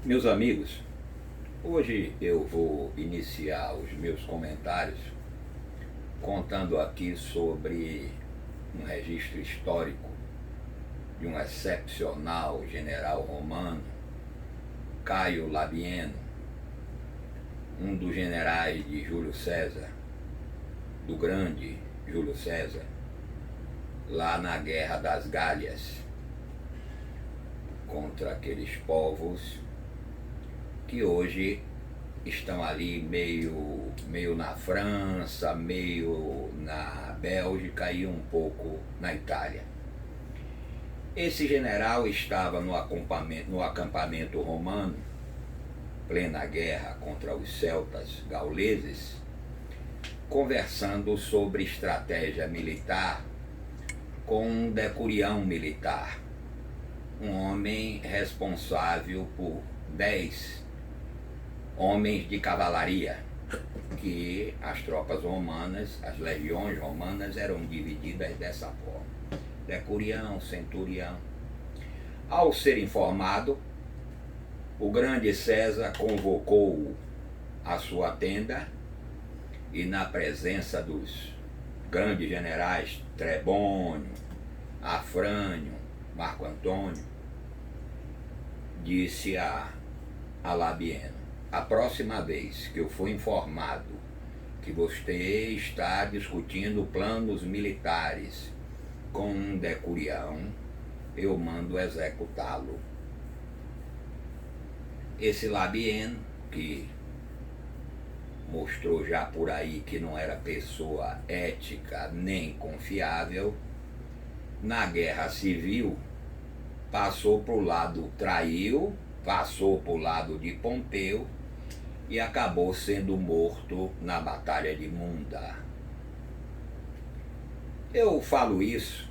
Meus amigos, hoje eu vou iniciar os meus comentários contando aqui sobre um registro histórico de um excepcional general romano, Caio Labieno, um dos generais de Júlio César, do grande Júlio César, lá na Guerra das Galhas, contra aqueles povos que hoje estão ali meio na França, meio na Bélgica e um pouco na Itália. Esse general estava no acampamento romano, plena guerra contra os celtas gauleses, conversando sobre estratégia militar com um decurião militar, um homem responsável por 10 homens de cavalaria, que as tropas romanas, as legiões romanas eram divididas dessa forma: decurião, centurião. Ao ser informado, o grande César convocou a sua tenda e, na presença dos grandes generais Trebônio, Afrânio, Marco Antônio, disse a Labieno: a próxima vez que eu for informado que você está discutindo planos militares com um decurião, eu mando executá-lo. Esse Labieno, que mostrou já por aí que não era pessoa ética nem confiável, na guerra civil passou para o lado, traiu, passou para o lado de Pompeu e acabou sendo morto na Batalha de Munda. Eu falo isso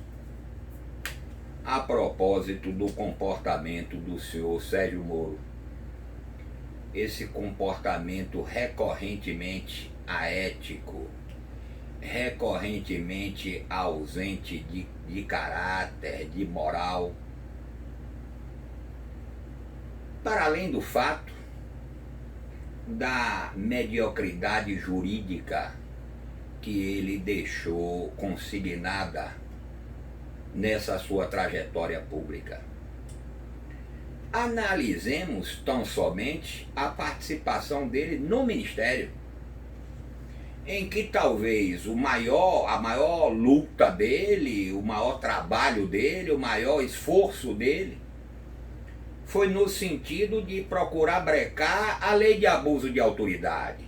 a propósito do comportamento do senhor Sérgio Moro. Esse comportamento recorrentemente aético, recorrentemente ausente de caráter, de moral, para além do fato da mediocridade jurídica que ele deixou consignada nessa sua trajetória pública. Analisemos tão somente a participação dele no ministério, em que talvez a maior luta dele, o maior trabalho dele, o maior esforço dele foi no sentido de procurar brecar a lei de abuso de autoridade.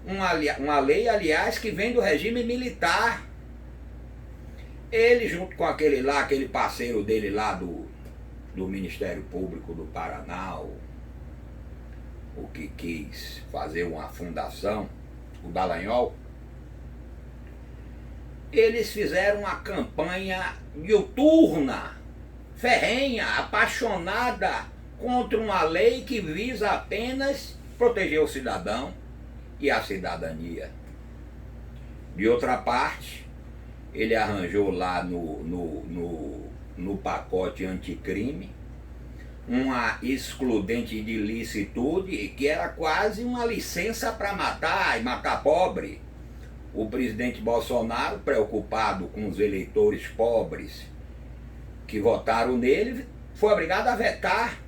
Uma lei, aliás, que vem do regime militar. Ele, junto com aquele parceiro dele lá do Ministério Público do Paraná, o que quis fazer uma fundação, o Dallagnol, eles fizeram uma campanha diuturna, ferrenha, apaixonada contra uma lei que visa apenas proteger o cidadão e a cidadania. De outra parte, ele arranjou lá no pacote anticrime uma excludente de licitude que era quase uma licença para matar e matar pobre. O presidente Bolsonaro, preocupado com os eleitores pobres que votaram nele, foi obrigado a vetar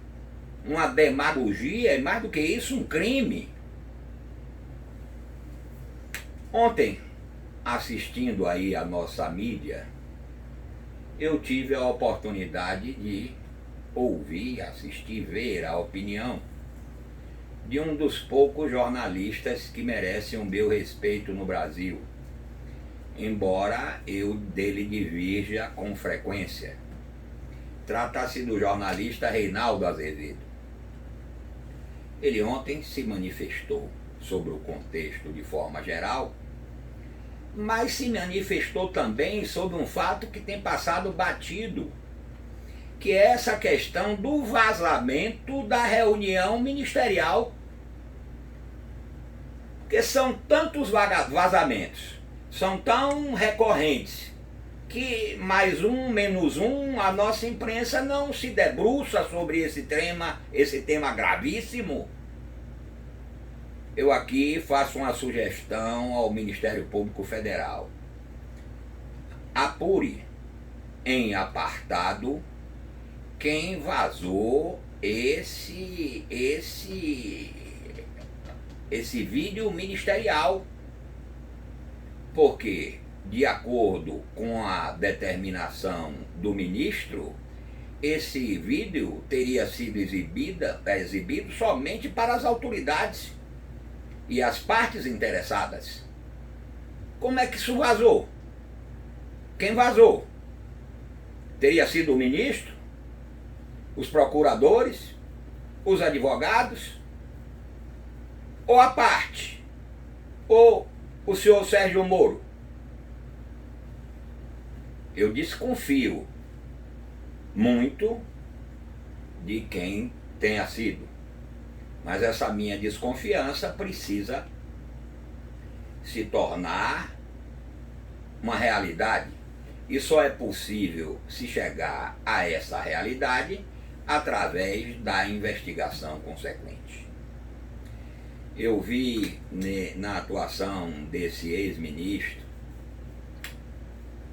uma demagogia e, mais do que isso, um crime. Ontem, assistindo aí a nossa mídia, eu tive a oportunidade de ouvir, assistir, ver a opinião de um dos poucos jornalistas que merecem o meu respeito no Brasil, embora eu dele divirja com frequência. Trata-se do jornalista Reinaldo Azevedo. Ele ontem se manifestou sobre o contexto de forma geral, mas se manifestou também sobre um fato que tem passado batido, que é essa questão do vazamento da reunião ministerial. Porque são tantos vazamentos, são tão recorrentes, que mais um, menos um, a nossa imprensa não se debruça sobre esse tema gravíssimo. Eu aqui faço uma sugestão ao Ministério Público Federal. Apure em apartado quem vazou esse vídeo ministerial, porque, de acordo com a determinação do ministro, esse vídeo teria sido exibido somente para as autoridades e as partes interessadas. Como é que isso vazou? Quem vazou? Teria sido o ministro? Os procuradores? Os advogados? Ou a parte? Ou o senhor Sérgio Moro? Eu desconfio muito de quem tenha sido, mas essa minha desconfiança precisa se tornar uma realidade, e só é possível se chegar a essa realidade através da investigação consequente. Eu vi na atuação desse ex-ministro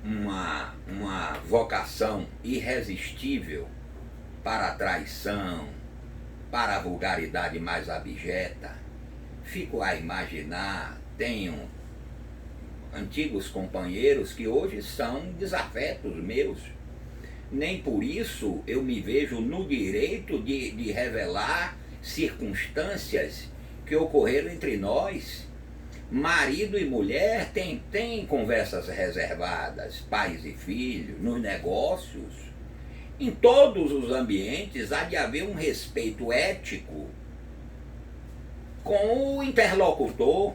uma vocação irresistível para a traição, para a vulgaridade mais abjeta. Fico a imaginar, tenho antigos companheiros que hoje são desafetos meus. Nem por isso eu me vejo no direito de revelar circunstâncias que ocorreram entre nós. Marido e mulher têm conversas reservadas, pais e filhos, nos negócios. Em todos os ambientes há de haver um respeito ético com o interlocutor.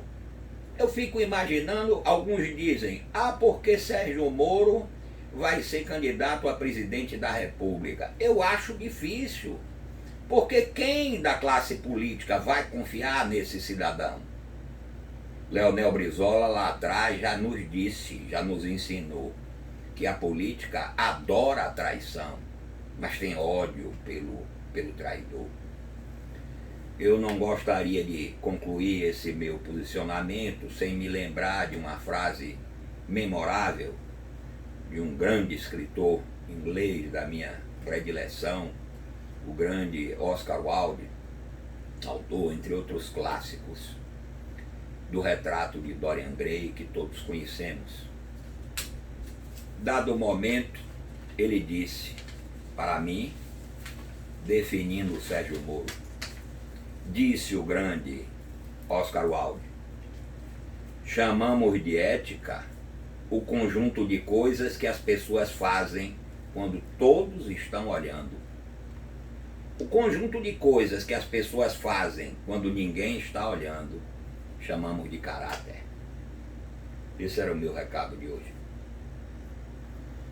Eu fico imaginando, alguns dizem, porque Sérgio Moro vai ser candidato a presidente da República. Eu acho difícil, porque quem da classe política vai confiar nesse cidadão? Leonel Brizola lá atrás já nos disse, já nos ensinou que a política adora a traição, mas tem ódio pelo traidor. Eu não gostaria de concluir esse meu posicionamento sem me lembrar de uma frase memorável de um grande escritor inglês da minha predileção, o grande Oscar Wilde, autor, entre outros clássicos, do Retrato de Dorian Gray, que todos conhecemos. Dado o momento, ele disse para mim, definindo Sérgio Moro, disse o grande Oscar Wilde: chamamos de ética o conjunto de coisas que as pessoas fazem quando todos estão olhando. O conjunto de coisas que as pessoas fazem quando ninguém está olhando, chamamos de caráter. Esse era o meu recado de hoje.